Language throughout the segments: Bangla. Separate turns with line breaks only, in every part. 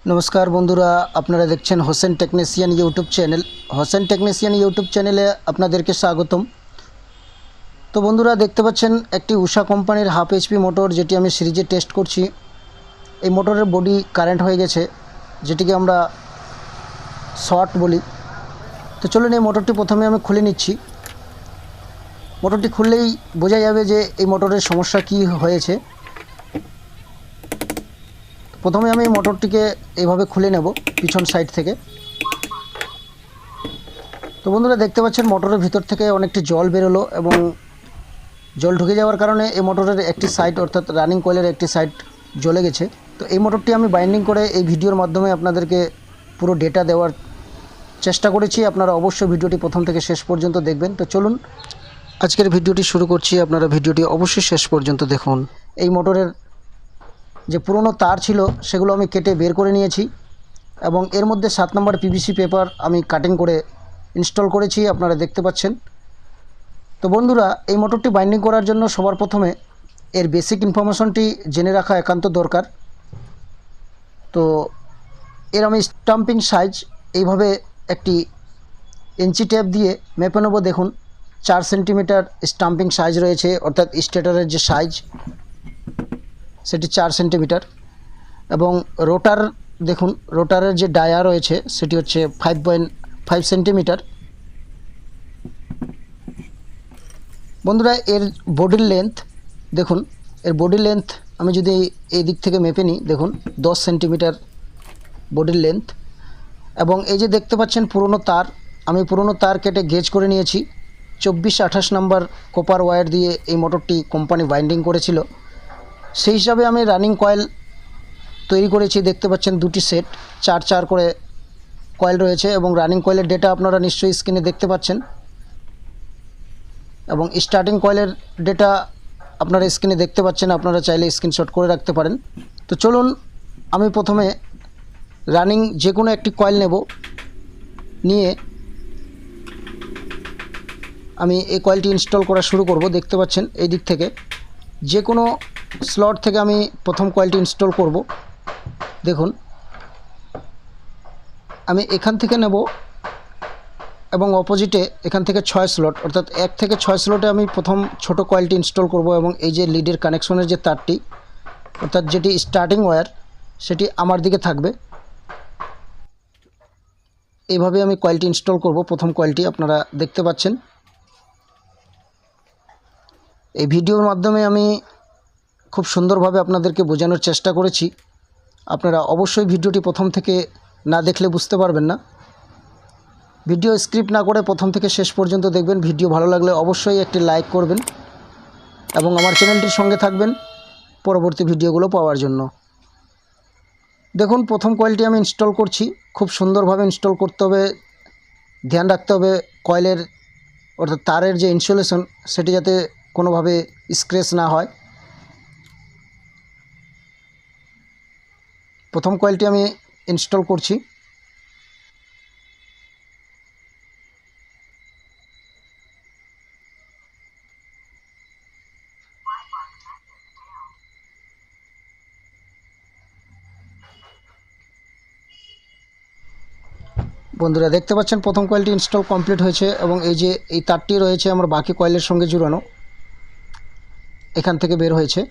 নমস্কার বন্ধুরা, আপনারা দেখছেন Hossain technician YouTube channel. Hossain technician YouTube চ্যানেলে আপনাদেরকে স্বাগতম। তো বন্ধুরা, দেখতে পাচ্ছেন একটি উষা কোম্পানির হাফ এইচপি মোটর, যেটি আমি সিরিজে টেস্ট করছি। এই মোটরের বডি কারেন্ট হয়ে গেছে, যেটিকে আমরা শর্ট বলি। তো চলুন এই মোটরটি প্রথমে আমি খুলে নিচ্ছি। মোটরটি খুললেই বোঝা যাবে যে এই মোটরের সমস্যা কী হয়েছে। প্রথমে আমি এই মোটরটিকে এইভাবে খুলে নেব পিছন সাইড থেকে। তো বন্ধুরা, দেখতে পাচ্ছেন মোটরের ভিতর থেকে অনেকটি জল বেরোলো এবং জল ঢুকে যাওয়ার কারণে এই মোটরের একটি সাইড অর্থাৎ রানিং কয়েলের একটি সাইড জ্বলে গেছে। তো এই মোটরটি আমি বাইন্ডিং করে এই ভিডিওর মাধ্যমে আপনাদেরকে পুরো ডেটা দেওয়ার চেষ্টা করেছি। আপনারা অবশ্যই ভিডিওটি প্রথম থেকে শেষ পর্যন্ত দেখবেন। তো চলুন আজকের ভিডিওটি শুরু করছি। আপনারা ভিডিওটি অবশ্যই শেষ পর্যন্ত দেখুন। এই মোটরের যে পুরনো তার ছিল সেগুলো আমি কেটে বের করে নিয়েছি এবং এর মধ্যে 7 নম্বর পিভিসি পেপার আমি কাটিং করে ইনস্টল করেছি, আপনারা দেখতে পাচ্ছেন। তো বন্ধুরা, এই মোটরটি বাইন্ডিং করার জন্য সবার প্রথমে এর বেসিক ইনফরমেশনটি জেনে রাখা একান্ত দরকার। তো এর আমি স্টাম্পিং সাইজ এইভাবে একটি ইঞ্চি টেপ দিয়ে মেপে নেব। দেখুন 4 সেন্টিমিটার স্টাম্পিং সাইজ রয়েছে, অর্থাৎ স্টেটরের যে সাইজ সেটি 4 সেন্টিমিটার। এবং রোটার দেখুন, রোটারের যে ডায়া রয়েছে সেটি হচ্ছে 5.5 সেন্টিমিটার। বন্ধুরা, এর বডির লেন্থ দেখুন, এর বডির লেন্থ আমি যদি এই দিক থেকে মেপে নিই, দেখুন 10 সেন্টিমিটার বডির লেন্থ। এবং এই যে দেখতে পাচ্ছেন পুরনো তার, আমি পুরনো তার কেটে গেজ করে নিয়েছি। 24-28 নম্বর কপার ওয়্যার দিয়ে এই মোটরটি কোম্পানি বাইন্ডিং করেছিল। সেই হিসাবে আমি রানিং কয়েল তৈরি করেছি। দেখতে পাচ্ছেন দুটি সেট, 4 করে কয়েল রয়েছে এবং রানিং কয়েলের ডেটা আপনারা নিশ্চয়ই স্ক্রিনে দেখতে পাচ্ছেন। এবং স্টার্টিং কয়েলের ডেটা আপনারা স্ক্রিনে দেখতে পাচ্ছেন, আপনারা চাইলে স্ক্রিনশট করে রাখতে পারেন। তো চলুন আমি প্রথমে রানিং যে কোনো একটি কয়েল নেব, নিয়ে আমি এই কয়েলটি ইনস্টল করা শুরু করব। দেখতে পাচ্ছেন এই দিক থেকে যে কোনো স্লট থেকে আমি প্রথম কয়েলটি ইনস্টল করব। দেখুন আমি এখান থেকে নেব এবং অপোজিটে এখান থেকে 6 স্লট, অর্থাৎ 1 থেকে 6 স্লটে আমি প্রথম ছোট কয়েলটি ইনস্টল করব। এবং এই যে লিডের কানেকশনের যে তারটি, অর্থাৎ যেটি স্টার্টিং ওয়্যার, সেটি আমার দিকে থাকবে। এইভাবে আমি কয়েলটি ইনস্টল করব। প্রথম কয়েলটি আপনারা দেখতে পাচ্ছেন। এই ভিডিওর মাধ্যমে আমি খুব সুন্দরভাবে আপনাদেরকে বোঝানোর চেষ্টা করেছি। আপনারা অবশ্যই ভিডিওটি প্রথম থেকে না দেখলে বুঝতে পারবেন না। ভিডিও স্ক্রিপ্ট না করে প্রথম থেকে শেষ পর্যন্ত দেখবেন। ভিডিও ভালো লাগলে অবশ্যই একটি লাইক করবেন এবং আমার চ্যানেলটির সঙ্গে থাকবেন পরবর্তী ভিডিওগুলো পাওয়ার জন্য। দেখুন প্রথম কয়েলটি আমি ইনস্টল করছি। খুব সুন্দরভাবে ইনস্টল করতে হবে, ধ্যান রাখতে হবে কয়েলের অর্থাৎ তারের যে ইনসুলেশন সেটি যাতে কোনোভাবে স্ক্র্যাচ না হয়। প্রথম কয়েলটি আমি ইনস্টল করছি। বন্ধুরা, দেখতে পাচ্ছেন প্রথম কয়েলটি ইনস্টল কমপ্লিট হয়েছে এবং এই যে এই তারটি রয়েছে আমার বাকি কয়েলের সঙ্গে জুড়ানো, এখান থেকে বের হয়েছে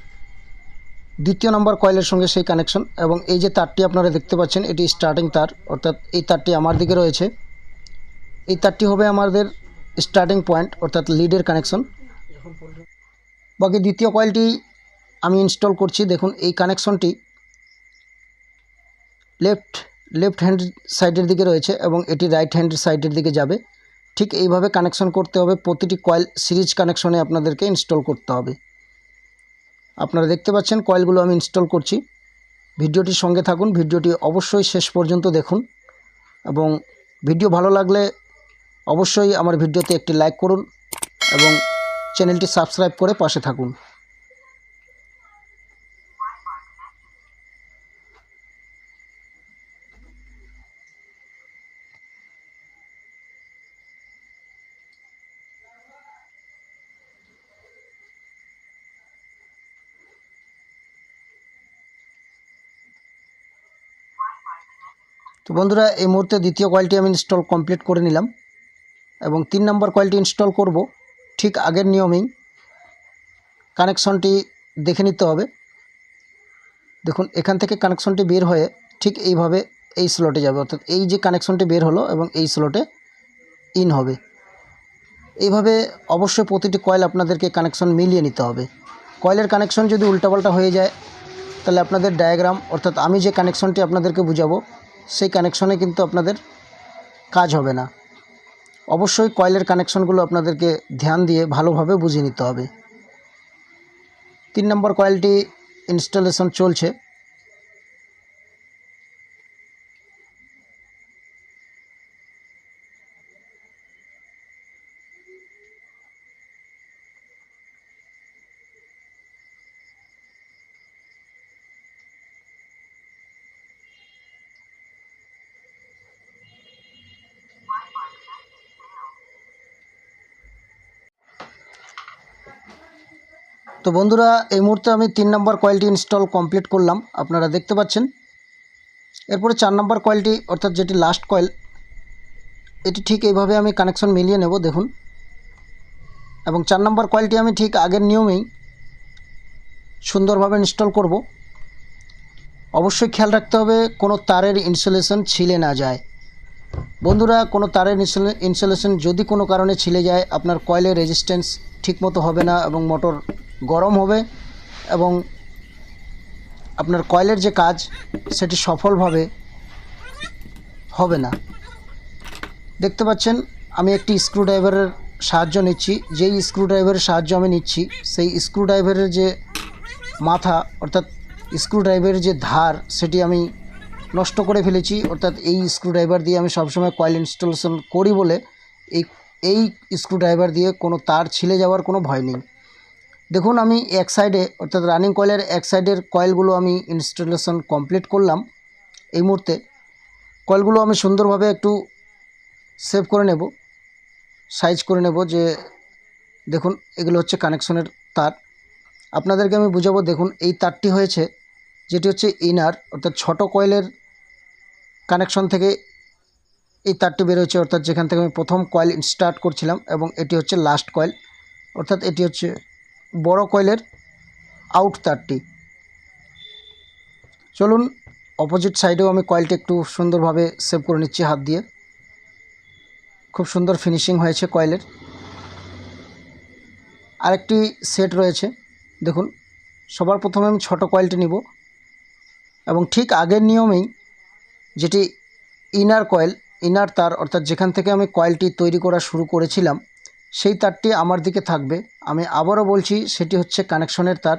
দ্বিতীয় নম্বর কয়েলের সঙ্গে সেই কানেকশন। এবং এই যে তারটি আপনারা দেখতে পাচ্ছেন এটি স্টার্টিং তার, অর্থাৎ এই তারটি আমার দিকে রয়েছে। এই তারটি হবে আমাদের স্টার্টিং পয়েন্ট, অর্থাৎ লিডের কানেকশন। বাকি দ্বিতীয় কয়েলটি আমি ইনস্টল করছি। দেখুন এই কানেকশনটি লেফট হ্যান্ড সাইডের দিকে রয়েছে এবং এটি রাইট হ্যান্ড সাইডের দিকে যাবে। ঠিক এইভাবে কানেকশন করতে হবে। প্রতিটি কয়েল সিরিজ কানেকশনে আপনাদেরকে ইনস্টল করতে হবে। আপনারা দেখতে পাচ্ছেন কয়েলগুলো আমি ইনস্টল করছি। ভিডিওটির সঙ্গে থাকুন, ভিডিওটি অবশ্যই শেষ পর্যন্ত দেখুন এবং ভিডিও ভালো লাগলে অবশ্যই আমার ভিডিওতে একটি লাইক করুন এবং চ্যানেলটি সাবস্ক্রাইব করে পাশে থাকুন। তো বন্ধুরা এই মুহূর্তে দ্বিতীয় কয়েলটি আমি ইনস্টল কমপ্লিট করে নিলাম এবং 3 নম্বর কয়েলটি ইনস্টল করব। ঠিক আগের নিয়মেই কানেকশনটি দেখে নিতে হবে। দেখুন এখান থেকে কানেকশনটি বের হয়ে ঠিক এইভাবে এই স্লটে যাবে, অর্থাৎ এই যে কানেকশনটি বের হলো এবং এই স্লটে ইন হবে। এইভাবে অবশ্যই প্রতিটি কয়েল আপনাদেরকে কানেকশন মিলিয়ে নিতে হবে। কয়েলের কানেকশন যদি উল্টাপাল্টা হয়ে যায় তাহলে আপনাদের ডায়াগ্রাম, অর্থাৎ আমি যে কানেকশনটি আপনাদেরকে বুঝাবো সেই কানেকশনে কিন্তু আপনাদের কাজ হবে না। অবশ্যই কয়েলের কানেকশনগুলো আপনাদেরকে ধ্যান দিয়ে ভালোভাবে বুঝিয়ে নিতে হবে। 3 নম্বর কয়েলটি ইনস্টলেশন চলছে। তো বন্ধুরা এই মুহূর্তে আমি 3 নম্বর কয়েলটি ইনস্টল কমপ্লিট করলাম, আপনারা দেখতে পাচ্ছেন। এরপরে 4 নম্বর কয়েলটি, অর্থাৎ যেটি লাস্ট কয়েল, এটি ঠিক এইভাবে আমি কানেকশন মিলিয়ে নেব দেখুন। এবং 4 নম্বর কয়েলটি আমি ঠিক আগের নিয়মেই সুন্দরভাবে ইনস্টল করব। অবশ্যই খেয়াল রাখতে হবে কোনো তারের ইনসুলেশন ছিলে না যায়। বন্ধুরা কোনো তারের ইনসুলেশন যদি কোনো কারণে ছিলে যায় আপনার কয়েলের রেজিস্ট্যান্স ঠিকমতো হবে না এবং মোটর গরম হবে এবং আপনার কয়েলের যে কাজ সেটি সফলভাবে হবে না। দেখতে পাচ্ছেন আমি একটি স্ক্রুড্রাইভারের সাহায্য নিচ্ছি। যেই স্ক্রুড্রাইভারের সাহায্য আমি নিচ্ছি সেই স্ক্রুড্রাইভারের যে মাথা, অর্থাৎ স্ক্রুড্রাইভারের যে ধার, সেটি আমি নষ্ট করে ফেলেছি। অর্থাৎ এই স্ক্রুড্রাইভার দিয়ে আমি সবসময় কয়েল ইনস্টলেশন করি বলে এই স্ক্রুড্রাইভার দিয়ে কোনো তার ছিলে যাওয়ার কোনো ভয় নেই। দেখুন আমি এক সাইডে, অর্থাৎ রানিং কয়েলের এক সাইডের কয়েলগুলো আমি ইনস্টলেশন কমপ্লিট করলাম। এই মুহূর্তে কয়েলগুলো আমি সুন্দরভাবে একটু সেভ করে নেব, সাইজ করে নেব। যে দেখুন এগুলো হচ্ছে কানেকশনের তার। আপনাদেরকে আমি বুঝাবো। দেখুন এই তারটি হয়েছে যেটি হচ্ছে ইনার, অর্থাৎ ছোট কয়েলের কানেকশন থেকে এই তারটি বের হয়েছে, অর্থাৎ যেখান থেকে আমি প্রথম কয়েল স্টার্ট করছিলাম, এবং এটি হচ্ছে লাস্ট কয়েল, অর্থাৎ এটি হচ্ছে বড় কয়েলের আউট তারটি। চলুন অপোজিট সাইডেও আমি কয়েলটি একটু সুন্দরভাবে সেভ করে নিচ্ছি হাত দিয়ে। খুব সুন্দর ফিনিশিং হয়েছে কয়েলের। আরেকটি সেট রয়েছে দেখুন। সবার প্রথমে আমি ছোট কয়েলটি নিব এবং ঠিক আগের নিয়মেই যেটি ইনার কয়েল, ইনার তার, অর্থাৎ যেখান থেকে আমি কয়েলটি তৈরি করা শুরু করেছিলাম সেই তারটি আমার দিকে থাকবে। আমি আবারও বলছি সেটি হচ্ছে কানেকশনের তার।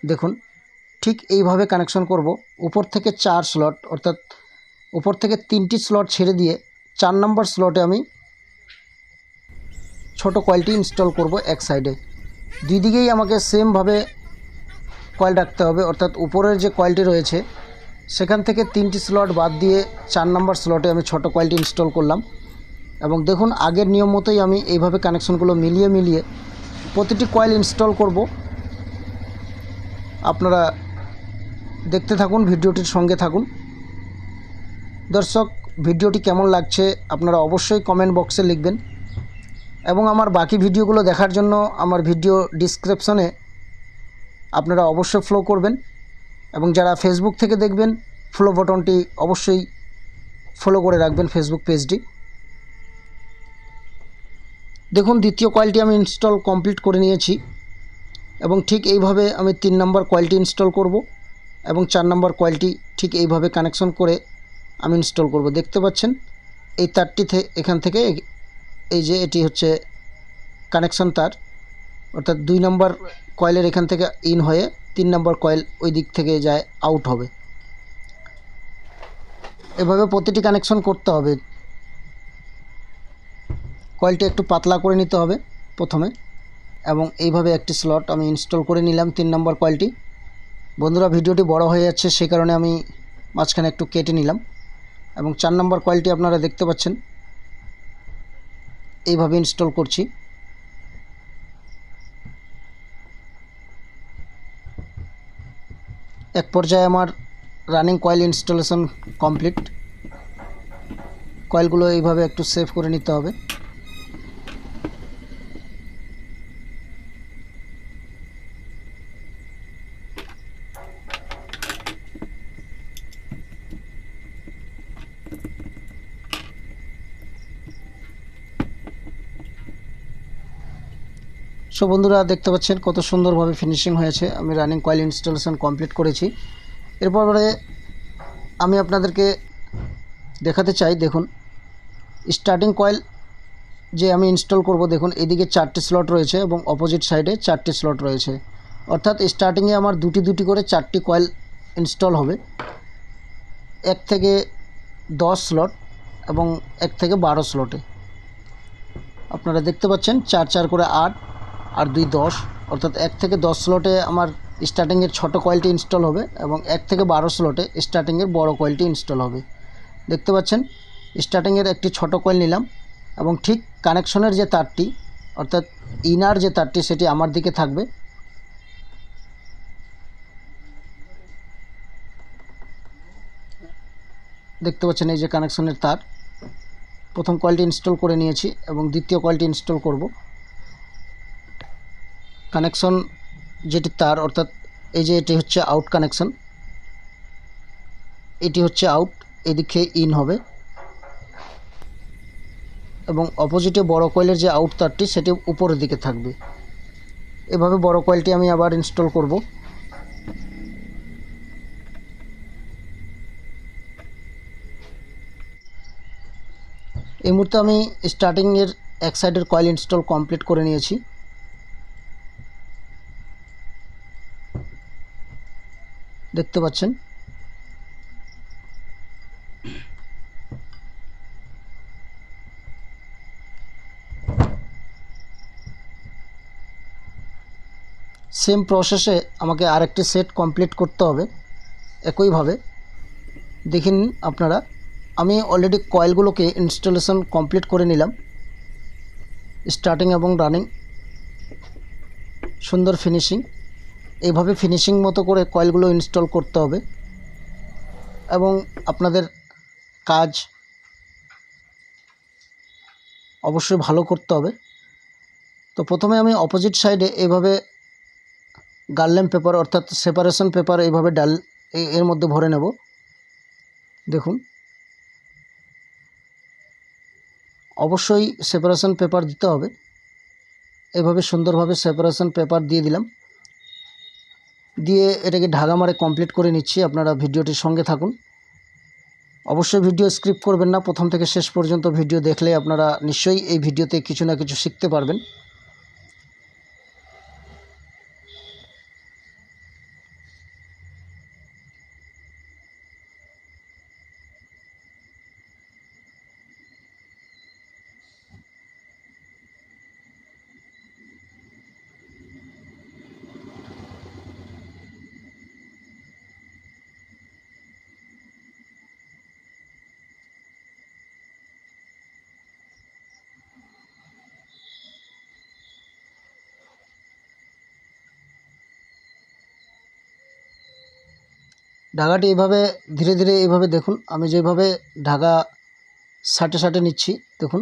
দেখুন ঠিক এইভাবে কানেকশন করব। উপর থেকে 4 স্লট, অর্থাৎ উপর থেকে 3টি স্লট ছেড়ে দিয়ে 4 নম্বর স্লটে আমি ছোট কয়েলটি ইনস্টল করব এক সাইডে। দুই দিকেই আমাকে সেমভাবে কয়েল রাখতে হবে, অর্থাৎ উপরের যে কয়েলটি রয়েছে সেখান থেকে 3টি স্লট বাদ দিয়ে 4 নম্বর স্লটে আমি ছোট কয়েলটি ইনস্টল করলাম। এবং দেখুন আগের নিয়ম মতোই আমি এইভাবে কানেকশনগুলো মিলিয়ে মিলিয়ে প্রতিটি কয়েল ইনস্টল করব। আপনারা দেখতে থাকুন, ভিডিওটির সঙ্গে থাকুন। দর্শক ভিডিওটি কেমন লাগছে আপনারা অবশ্যই কমেন্ট বক্সে লিখবেন এবং আমার বাকি ভিডিওগুলো দেখার জন্য আমার ভিডিও ডিসক্রিপশনে আপনারা অবশ্যই ফলো করবেন এবং যারা ফেসবুক থেকে দেখবেন ফলো বাটনটি অবশ্যই ফলো করে রাখবেন ফেসবুক পেজটি। দেখুন দ্বিতীয় কয়েলটি আমি ইনস্টল কমপ্লিট করে নিয়েছি এবং ঠিক এইভাবে আমি 3 নম্বর কয়েলটি ইনস্টল করব এবং 4 নম্বর কয়েলটি ঠিক এইভাবে কানেকশন করে আমি ইনস্টল করব। দেখতে পাচ্ছেন এই তারটি এখান থেকে এই যে এটি হচ্ছে কানেকশন তার, অর্থাৎ 2 নম্বর কয়েলের এখান থেকে ইন হয়ে 3 নম্বর কয়েল ওই দিক থেকে যায় আউট হবে। এভাবে প্রতিটি কানেকশন করতে হবে। কয়েলটি একটু পাতলা করে নিতে হবে প্রথমে এবং এইভাবে একটি স্লট আমি ইনস্টল করে নিলাম 3 নম্বর কয়েলটি। বন্ধুরা ভিডিওটি বড় হয়ে যাচ্ছে সেই কারণে আমি মাঝখানে একটু কেটে নিলাম। এবং 4 নম্বর কয়েলটি আপনারা দেখতে পাচ্ছেন এইভাবে ইনস্টল করছি। এক পর্যায়ে আমার রানিং কয়েল ইনস্টলেশন কমপ্লিট। কয়েলগুলো এইভাবে একটু সেভ করে নিতে হবে। সো বন্ধুরা দেখতে পাচ্ছেন কত সুন্দরভাবে ফিনিশিং হয়েছে। আমি রানিং কয়েল ইনস্টলেশন কমপ্লিট করেছি। এরপরে আমি আপনাদেরকে দেখাতে চাই, দেখুন স্টার্টিং কয়েল যে আমি ইনস্টল করব, দেখুন এদিকে 4টি স্লট রয়েছে এবং অপোজিট সাইডে 4টি স্লট রয়েছে। অর্থাৎ স্টার্টিংয়ে আমার দুটি করে 4টি কয়েল ইনস্টল হবে, 1 থেকে 10 স্লট এবং 1 থেকে 12 স্লটে। আপনারা দেখতে পাচ্ছেন 4 করে 8 আর 2 10, অর্থাৎ 1 থেকে 10 স্লটে আমার স্টার্টিংয়ের ছোট কয়েলটি ইনস্টল হবে এবং 1 থেকে 12 স্লটে স্টার্টিংয়ের বড় কয়েলটি ইনস্টল হবে। দেখতে পাচ্ছেন স্টার্টিংয়ের একটি ছোট কয়েল নিলাম এবং ঠিক কানেকশনের যে তারটি অর্থাৎ ইনার যে তারটি সেটি আমার দিকে থাকবে। দেখতে পাচ্ছেন এই যে কানেকশনের তার, প্রথম কয়েলটি ইনস্টল করে নিয়েছি এবং দ্বিতীয় কয়েলটি ইনস্টল করব। কানেকশন যেটি তার অর্থাৎ এই যে এটি হচ্ছে আউট কানেকশন, এটি হচ্ছে আউট, এদিকে ইন হবে এবং অপোজিটে বড় কয়েলের যে আউট তারটি সেটি উপরের দিকে থাকবে। এভাবে বড় কয়েলটি আমি আবার ইনস্টল করব। এই মুহূর্তে আমি স্টার্টিংয়ের এক সাইডের কয়েল ইনস্টল কমপ্লিট করে নিয়েছি। দেখতে পাচ্ছেন সেম প্রসেসে আমাকে আরেকটি সেট কমপ্লিট করতে হবে একইভাবে। দেখে নিন আপনারা, আমি অলরেডি কয়েলগুলোকে ইনস্টলেশন কমপ্লিট করে নিলাম, স্টার্টিং এবং রানিং, সুন্দর ফিনিশিং। এইভাবে ফিনিশিং মতো করে কয়েলগুলো ইনস্টল করতে হবে এবং আপনাদের কাজ অবশ্যই ভালো করতে হবে। তো প্রথমে আমি অপোজিট সাইডে এইভাবে গার্লেম পেপার অর্থাৎ সেপারেশন পেপার এইভাবে এর মধ্যে ভরে নেব। দেখুন অবশ্যই সেপারেশন পেপার দিতে হবে। এইভাবে সুন্দরভাবে সেপারেশন পেপার দিয়ে দিলাম, দিয়ে এটাকে ঢাকা মারে কমপ্লিট করে নিচ্ছি। আপনারা ভিডিওটির সঙ্গে থাকুন, অবশ্যই ভিডিও স্কিপ করবেন না। প্রথম থেকে শেষ পর্যন্ত ভিডিও দেখলে আপনারা নিশ্চয়ই এই ভিডিওতে কিছু না কিছু শিখতে পারবেন। ঢাকাটি এইভাবে ধীরে ধীরে এইভাবে দেখুন, আমি যেভাবে ঢাকা সাটে নিচ্ছি, দেখুন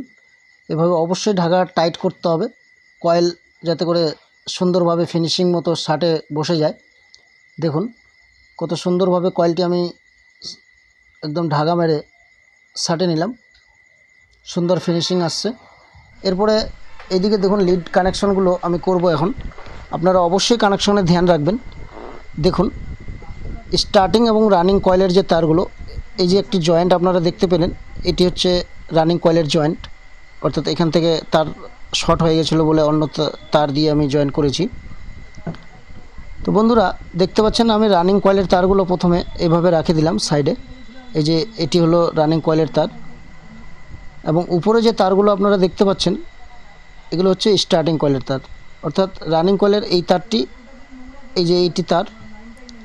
এভাবে অবশ্যই ঢাকা টাইট করতে হবে, কয়েল যাতে করে সুন্দরভাবে ফিনিশিং মতো শার্টে বসে যায়। দেখুন কত সুন্দরভাবে কয়েলটি আমি একদম ঢাকা মেরে শার্টে নিলাম, সুন্দর ফিনিশিং আসছে। এরপরে এদিকে দেখুন লিড কানেকশনগুলো আমি করব এখন। আপনারা অবশ্যই কানেকশনে ধ্যান রাখবেন। দেখুন স্টার্টিং এবং রানিং কয়েলের যে তারগুলো, এই যে একটি জয়েন্ট আপনারা দেখতে পেলেন, এটি হচ্ছে রানিং কয়েলের জয়েন্ট, অর্থাৎ এখান থেকে তার শর্ট হয়ে গেছিলো বলে অন্য তার দিয়ে আমি জয়েন করেছি। তো বন্ধুরা দেখতে পাচ্ছেন আমি রানিং কয়েলের তারগুলো প্রথমে এভাবে রাখে দিলাম সাইডে। এই যে এটি হলো রানিং কয়েলের তার এবং উপরে যে তারগুলো আপনারা দেখতে পাচ্ছেন এগুলো হচ্ছে স্টার্টিং কয়েলের তার, অর্থাৎ রানিং কয়েলের এই তারটি, এই যে এইটি তার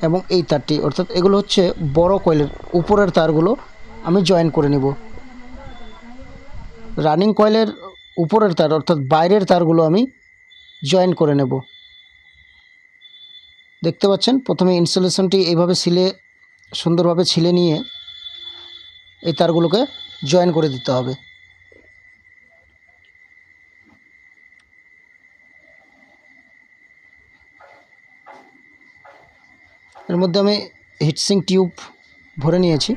এবং এই তারটি, অর্থাৎ এগুলো হচ্ছে বড় কয়েলের উপরের তারগুলো আমি জয়েন করে নেব। রানিং কয়েলের উপরের তার অর্থাৎ বাইরের তারগুলো আমি জয়েন করে নেব। দেখতে পাচ্ছেন প্রথমে ইনসুলেশনটি এইভাবে সুন্দরভাবে ছিলে নিয়ে এই তারগুলোকে জয়েন করে দিতে হবে। এর মধ্যে আমি হিটসিং টিউব ভরে নিয়েছি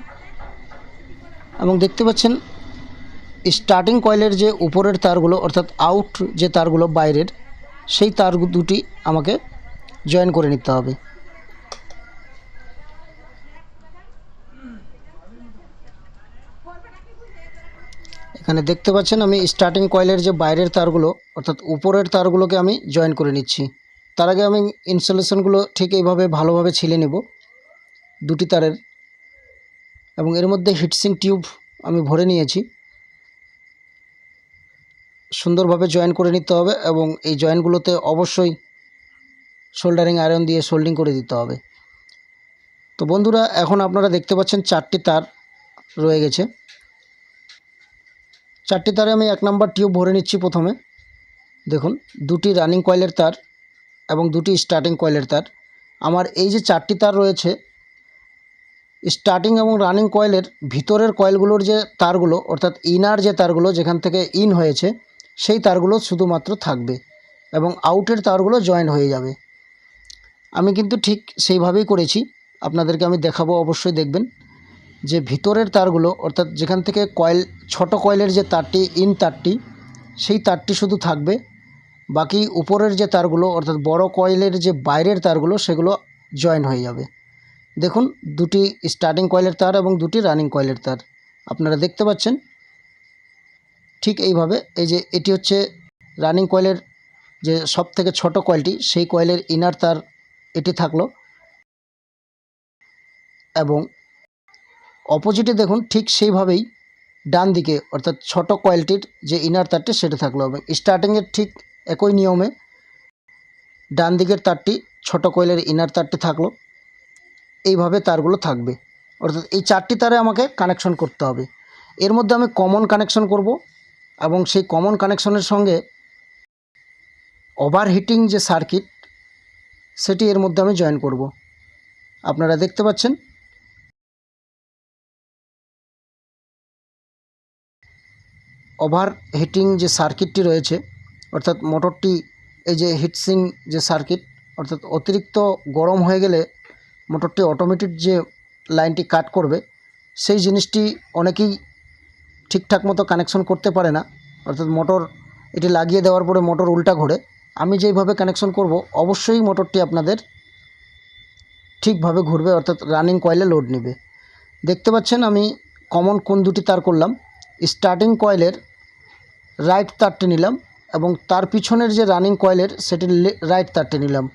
এবং দেখতে পাচ্ছেন স্টার্টিং কয়েলের যে উপরের তারগুলো অর্থাৎ আউট যে তারগুলো বাইরের, সেই তার দুটি আমাকে জয়েন করে নিতে হবে। এখানে দেখতে পাচ্ছেন আমি স্টার্টিং কয়েলের যে বাইরের তারগুলো অর্থাৎ উপরের তারগুলোকে আমি জয়েন করে নিচ্ছি। তার আগে আমি ইনসুলেশনগুলো ঠিক এইভাবে ভালোভাবে ছিলে নেব দুটি তারের, এবং এর মধ্যে হিটসিং টিউব আমি ভরে নিয়েছি। সুন্দরভাবে জয়েন করে নিতে হবে এবং এই জয়েন্টগুলোতে অবশ্যই সোল্ডারিং আয়রন দিয়ে সোল্ডিং করে দিতে হবে। তো বন্ধুরা, এখন আপনারা দেখতে পাচ্ছেন 4টি তার রয়ে গেছে। 4টি তারে আমি 1 নম্বর টিউব ভরে নিচ্ছি। প্রথমে দেখুন, 2টি রানিং কয়েলের তার এবং 2টি স্টার্টিং কয়েলের তার। আমার এই যে 4টি তার রয়েছে, স্টার্টিং এবং রানিং কয়েলের ভিতরের কয়েলগুলোর যে তারগুলো অর্থাৎ ইনার যে তারগুলো যেখান থেকে ইন হয়েছে, সেই তারগুলো শুধুমাত্র থাকবে এবং আউটের তারগুলো জয়েন হয়ে যাবে। আমি কিন্তু ঠিক সেইভাবেই করেছি, আপনাদেরকে আমি দেখাবো, অবশ্যই দেখবেন যে ভিতরের তারগুলো অর্থাৎ যেখান থেকে কয়েল ছোট কয়েলের যে তারটি ইন তারটি, সেই তারটি শুধু থাকবে, বাকি উপরের যে তারগুলো অর্থাৎ বড় কয়েলের যে বাইরের তারগুলো সেগুলো জয়েন হয়ে যাবে। দেখুন, 2টি স্টার্টিং কয়েলের তার এবং 2টি রানিং কয়েলের তার আপনারা দেখতে পাচ্ছেন। ঠিক এইভাবে এই যে এটি হচ্ছে রানিং কয়েলের যে সব থেকে ছোট কয়েলটি, সেই কয়েলের ইনার তার এটি থাকলো, এবং অপোজিটে দেখুন ঠিক সেইভাবেই ডান দিকে অর্থাৎ ছোট কয়েলটির যে ইনার তারটি সেটা থাকলো, এবং স্টার্টিংয়ের ঠিক একই নিয়মে ডান দিকের তারটি ছোট কয়েলের ইনার তারটি থাকলো। এইভাবে তারগুলো থাকবে, অর্থাৎ এই 4টি তারে আমাকে কানেকশন করতে হবে। এর মধ্যে আমি কমন কানেকশন করব এবং সেই কমন কানেকশনের সঙ্গে ওভারহিটিং যে সার্কিট সেটি এর মধ্যে আমি জয়েন করব। আপনারা দেখতে পাচ্ছেন ওভারহিটিং যে সার্কিটটি রয়েছে অর্থাৎ মোটরটি এই যে হিটসিং যে সার্কিট অর্থাৎ অতিরিক্ত গরম হয়ে গেলে মোটরটি অটোমেটিক যে লাইনটি কাট করবে, সেই জিনিসটি অনেকেই ঠিকঠাক মতো কানেকশন করতে পারে না, অর্থাৎ মোটর এটি লাগিয়ে দেওয়ার পরে মোটর উল্টা ঘোরে। আমি যেইভাবে কানেকশন করব অবশ্যই মোটরটি আপনাদের ঠিকভাবে ঘুরবে, অর্থাৎ রানিং কয়েলে লোড নেবে। দেখতে পাচ্ছেন আমি কমন কোন 2টি তার করলাম। স্টার্টিং কয়েলের রাইট তারটি নিলাম এবং তার পিছনের যে রানিং কয়েলের সেটির রাইট তারটি নিলাম।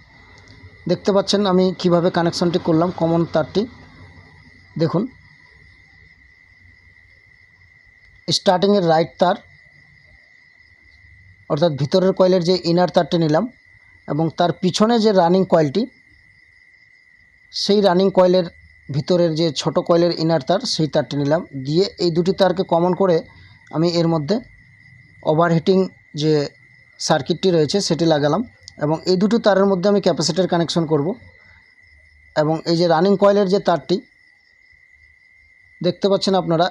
দেখতে পাচ্ছেন আমি কিভাবে কানেকশনটি করলাম। কমন তারটি দেখুন, স্টার্টিংয়ের রাইট তার অর্থাৎ ভিতরের কয়েলের যে ইনার তারটি নিলাম এবং তার পিছনে যে রানিং কয়েলটি, সেই রানিং কয়েলের ভিতরের যে ছোট কয়েলের ইনার তার সেই তারটি নিলাম। দিয়ে এই 2টি তারকে কমন করে আমি এর মধ্যে ওভারহিটিং যে সার্কিটটি রয়েছে সেটি লাগালাম এবং এই 2টি তারের মধ্যে আমি ক্যাপাসিটর কানেকশন করব। এবং এই যে রানিং কয়েলের যে তারটি দেখতে পাচ্ছেন আপনারা,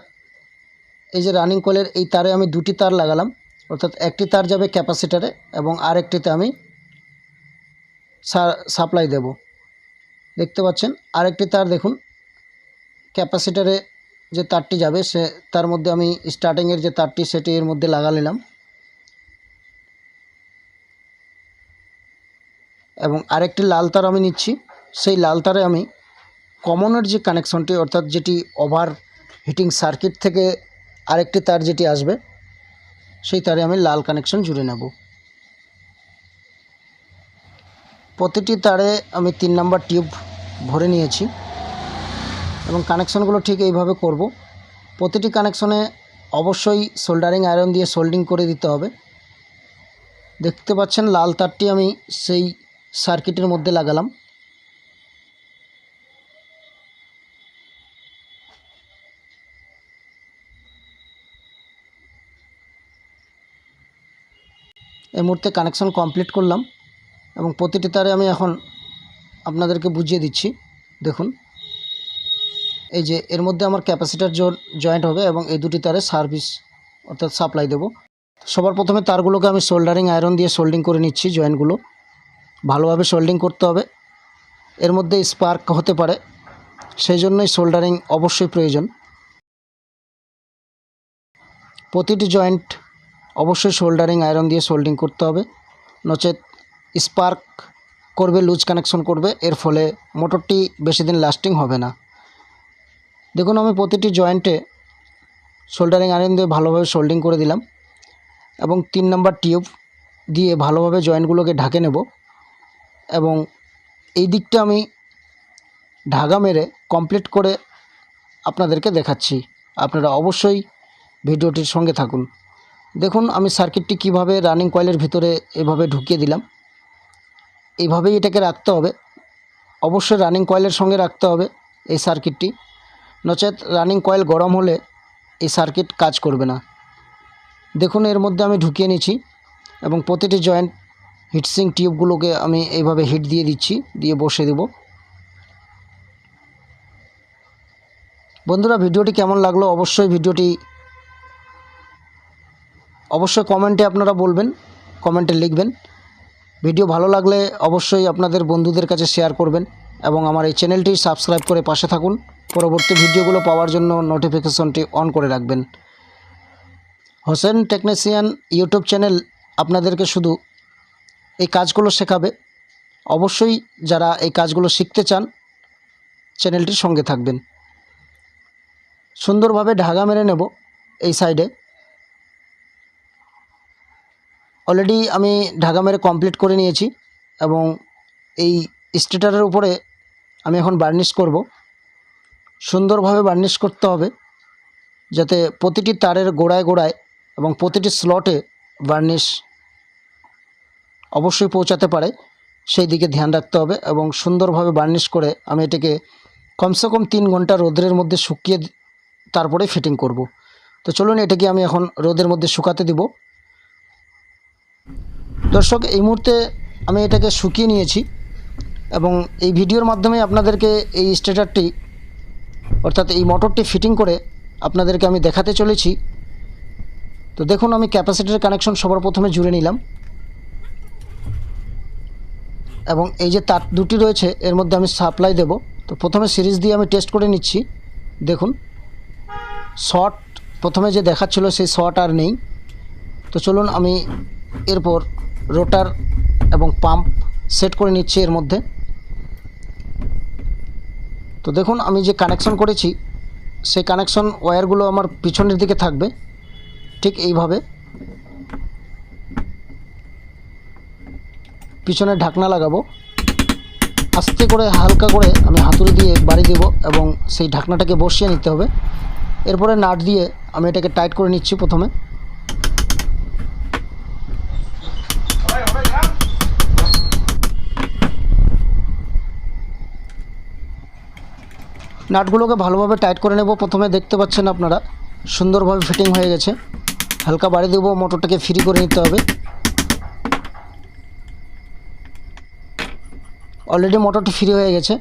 এই যে রানিং কয়েলের এই তারে আমি 2টি তার লাগালাম, অর্থাৎ একটি তার যাবে ক্যাপাসিটরে এবং আরেকটিতে আমি সাপ্লাই দেব। দেখতে পাচ্ছেন আরেকটি তার দেখুন ক্যাপাসিটরে যে তারটি যাবে সে তার মধ্যে আমি স্টার্টিংয়ের যে তারটি সেটি এর মধ্যে লাগা নিলাম এবং আরেকটি লাল তার আমি নিচ্ছি। সেই লাল তারে আমি কমনের যে কানেকশনটি অর্থাৎ যেটি ওভার হিটিং সার্কিট থেকে আরেকটি তার যেটি আসবে সেই তারে আমি লাল কানেকশন জুড়ে নেব। প্রতিটি তারে আমি 3 নম্বর টিউব ভরে নিয়েছি এবং কানেকশনগুলো ঠিক এইভাবে করব। প্রতিটি কানেকশনে অবশ্যই সোল্ডারিং আয়রন দিয়ে সোল্ডিং করে দিতে হবে। দেখতে পাচ্ছেন লাল তারটি আমি সেই সার্কিটের মধ্যে লাগালাম। এই মুহূর্তে কানেকশন কমপ্লিট করলাম এবং প্রতিটি তারে আমি এখন আপনাদেরকে বুঝিয়ে দিচ্ছি। দেখুন, এই যে এর মধ্যে আমার ক্যাপাসিটার জয়েন্ট হবে এবং এই দুটি তারে সার্ভিস অর্থাৎ সাপ্লাই দেব। সবার প্রথমে তারগুলোকে আমি সোল্ডারিং আয়রন দিয়ে সোল্ডিং করে নিচ্ছি। জয়েন্টগুলো ভালোভাবে সোল্ডিং করতে হবে। এর মধ্যে স্পার্ক হতে পারে, সেই জন্যই সোল্ডারিং অবশ্যই প্রয়োজন। প্রতিটি জয়েন্ট অবশ্যই সোল্ডারিং আয়রন দিয়ে সোল্ডিং করতে হবে, নচেত স্পার্ক করবে, লুজ কানেকশন করবে, এর ফলে মোটরটি বেশি দিন লাস্টিং হবে না। দেখুন আমি প্রতিটি জয়েন্টে সোল্ডারিং আয়রন দিয়ে ভালোভাবে সোল্ডিং করে দিলাম এবং 3 নম্বর টিউব দিয়ে ভালোভাবে জয়েন্টগুলোকে ঢাকে নেব এবং এই দিকটা আমি ঢাকা মেরে কমপ্লিট করে আপনাদেরকে দেখাচ্ছি। আপনারা অবশ্যই ভিডিওটির সঙ্গে থাকুন। দেখুন আমি সার্কিটটি কিভাবে রানিং কয়েলের ভিতরে এভাবে ঢুকিয়ে দিলাম। এইভাবেই এটাকে রাখতে হবে, অবশ্যই রানিং কয়েলের সঙ্গে রাখতে হবে এই সার্কিটটি, নচেত রানিং কয়েল গরম হলে এই সার্কিট কাজ করবে না। দেখুন এর মধ্যে আমি ঢুকিয়ে নিচ্ছি এবং প্রতিটি জয়েন্ট হিটসিং টিউবগুলোকে আমি এইভাবে হিট দিয়ে দিচ্ছি, দিয়ে বসে দেব। বন্ধুরা ভিডিওটি কেমন লাগলো অবশ্যই কমেন্টে আপনারা বলবেন, কমেন্টে লিখবেন। ভিডিও ভালো লাগলে অবশ্যই আপনাদের বন্ধুদের কাছে শেয়ার করবেন এবং আমার এই চ্যানেলটি সাবস্ক্রাইব করে পাশে থাকুন। পরবর্তী ভিডিওগুলো পাওয়ার জন্য নোটিফিকেশনটি অন করে রাখবেন। হোসেন টেকনিশিয়ান ইউটিউব চ্যানেল আপনাদেরকে শুধু এই কাজগুলো শেখাবে। অবশ্যই যারা এই কাজগুলো শিখতে চান চ্যানেলটির সঙ্গে থাকবেন। সুন্দরভাবে ঢাকা মেরে নেব এই সাইডে। অলরেডি আমি ঢাকা মেরে কমপ্লিট করে নিয়েছি এবং এই স্টেটারের উপরে আমি এখন বার্নিশ করব। সুন্দরভাবে বার্নিশ করতে হবে যাতে প্রতিটি তারের গোড়ায় গোড়ায় এবং প্রতিটি স্লটে বার্নিশ অবশ্যই পৌঁছাতে পারে, সেই দিকে ধ্যান রাখতে হবে এবং সুন্দরভাবে বার্নিশ করে আমি এটাকে কমসে কম 3 ঘন্টা রোদের মধ্যে শুকিয়ে তারপরে ফিটিং করব। তো চলুন এটাকে আমি এখন রোদের মধ্যে শুকাতে দিব। দর্শক এই মুহূর্তে আমি এটাকে শুকিয়ে নিয়েছি এবং এই ভিডিওর মাধ্যমে আপনাদেরকে এই স্টেটারটি অর্থাৎ এই মোটরটি ফিটিং করে আপনাদেরকে আমি দেখাতে চলেছি। তো দেখুন আমি ক্যাপাসিটরের কানেকশন সবার প্রথমে জুড়ে নিলাম এবং এই যে তার দুটি রয়েছে এর মধ্যে আমি সাপ্লাই দেব। তো প্রথমে সিরিজ দিয়ে আমি টেস্ট করে নিচ্ছি। দেখুন শর্ট প্রথমে যে দেখাচ্ছিল সেই শর্ট আর নেই। তো চলুন আমি এরপর রোটার এবং পাম্প সেট করে নিচ্ছি এর মধ্যে। তো দেখুন আমি যে কানেকশন করেছি সেই কানেকশন ওয়্যারগুলো আমার পিছনের দিকে থাকবে, ঠিক এইভাবে পিছনে ঢাকনা লাগাবো। আস্তে করে হালকা করে আমি হাতুড়ি দিয়ে বাড়ি দেব এবং সেই ঢাকনাটাকে বসিয়ে নিতে হবে। এরপরে নাট দিয়ে আমি এটাকে টাইট করে নিচ্ছি। প্রথমে নাটগুলোকে ভালোভাবে টাইট করে নেব। প্রথমে দেখতে পাচ্ছেন আপনারা সুন্দরভাবে ফিটিং হয়ে গেছে। হালকা বাড়ি দেব, মোটরটাকে ফ্রি করে নিতে হবে। অলরেডি মোটরটি ফ্রি হয়ে গেছে।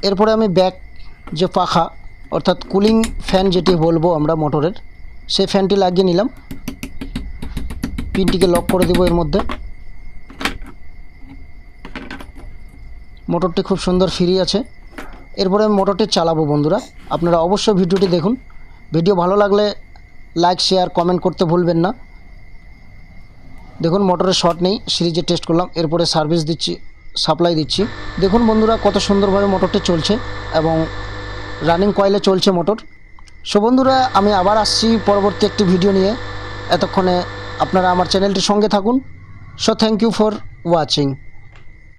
এরপরে আমি ব্যাক যে পাখা অর্থাৎ কুলিং ফ্যান যেটি বলবো আমরা মোটরের, সেই ফ্যানটি লাগিয়ে নিলাম। পিনটিকে লক করে দেব এর মধ্যে। মোটরটি খুব সুন্দর ফ্রি আছে। এরপরে আমি মোটরটি চালাবো। বন্ধুরা আপনারা অবশ্যই ভিডিওটি দেখুন। ভিডিও ভালো লাগলে লাইক শেয়ার কমেন্ট করতে ভুলবেন না। দেখুন মোটরের শর্ট নেই, সিরিজে টেস্ট করলাম। এরপরে সার্ভিস দিচ্ছি, সাপ্লাই দিচ্ছি। দেখুন বন্ধুরা কত সুন্দরভাবে মোটরটি চলছে এবং রানিং কয়েলে চলছে মোটর। সো বন্ধুরা আমি আবার আসছি পরবর্তী একটি ভিডিও নিয়ে। এতক্ষণে আপনারা আমার চ্যানেলটির সঙ্গে থাকুন। So thank you for watching.